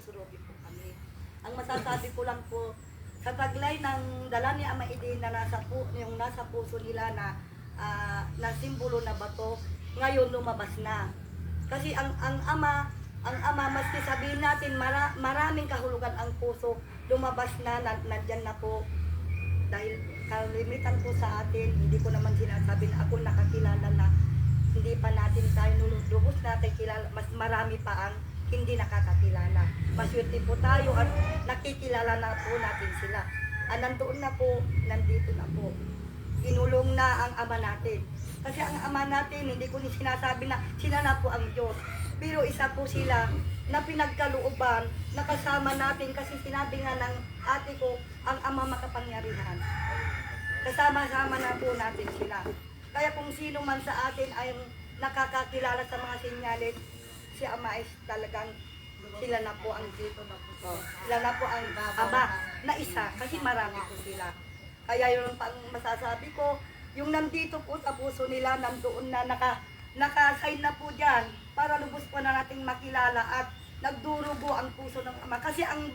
susurubi po kami. Ang masasabi ko lang po, sa taglay ng dala ni Ama Eden na yung nasa puso nila na simbolo na bato, ngayon lumabas na. Kasi ang ama, maski sabihin natin maraming kahulugan ang puso, lumabas na, nandyan na po. Dahil kalimitan po sa atin, hindi ko naman sinasabi na ako nakakilala na hindi pa natin tayo lubos natin kilala, mas marami pa ang hindi nakakakilala. Maswerte po tayo at nakikilala na po natin sila. Nandoon na po, nandito na po. Inulong na ang ama natin. Kasi ang ama natin, hindi ko sinasabi na sila na po ang Diyos. Pero isa po sila na pinagkalooban, nakasama natin kasi sinabi nga ng ate ko, ang ama makapangyarihan. Kasama-sama na po natin sila. Kaya kung sino man sa atin ay nakakakilala sa mga sinyalis, si ama is talagang sila na po ang dito na po. Sila na po ang ama na isa kasi marami po sila. Kaya yun pang masasabi ko, yung nandito po sa puso nila, nandoon na naka-sign na po dyan para lubos po na nating makilala at nagdurugo ang puso ng ama. Kasi ang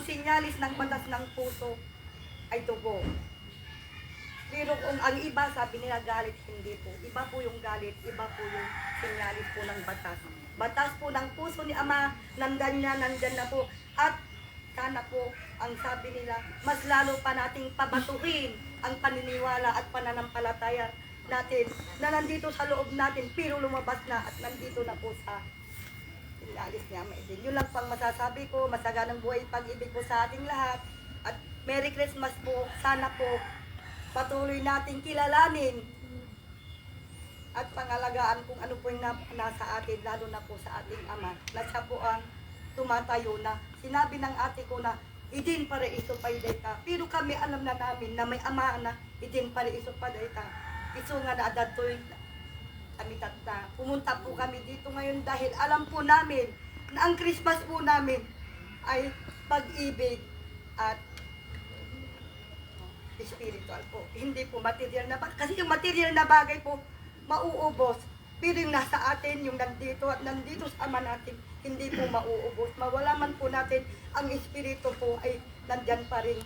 sinyalis ng batas ng puso ay dugo. Pero kung ang iba, sabi nila galit, hindi po. Iba po yung galit, iba po yung sinyalis po ng batas. Batas po ng puso ni Ama, nandyan na po. At sana po, ang sabi nila, mas lalo pa nating pabatuhin ang paniniwala at pananampalataya natin na nandito sa loob natin, pero lumabas na at nandito na po sa sinyalis niya. Yun lang pang masasabi ko, masaganang buhay pag-ibig po sa ating lahat. At Merry Christmas po, sana po, patuloy natin kilalanin at pangalagaan kung ano po yung nasa atin, lalo na po sa ating ama, na siya po ang tumatayo na. Sinabi ng ate ko na, idin pare iso pa dayta. Pero kami alam na namin na may ama na, idin pare iso pa dayta. Iso nga na adatoy kami tata. Pumunta po kami dito ngayon dahil alam po namin na ang Christmas po namin ay pag-ibig at spiritual po. Hindi po material na bagay. Kasi yung material na bagay po, mauubos. Pero yung nasa atin, yung nandito at nandito sa ama natin, hindi po mauubos. Mawala man po natin, ang espiritu po ay nandyan pa rin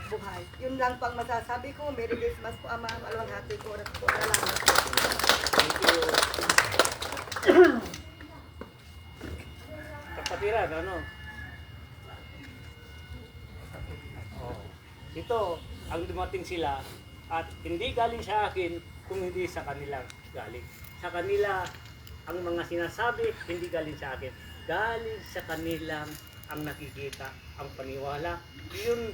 buhay. Yun lang pang masasabi ko. Merry Christmas po, Ama. Malawang hati ko. Oras po. Salamat. Thank you. Kapatiran, ano? Oh. Ito, ang dumating sila at hindi galing sa akin kung hindi sa kanila galing. Sa kanila, ang mga sinasabi, hindi galing sa akin. Galing sa kanilang ang nakikita, ang paniwala. Yun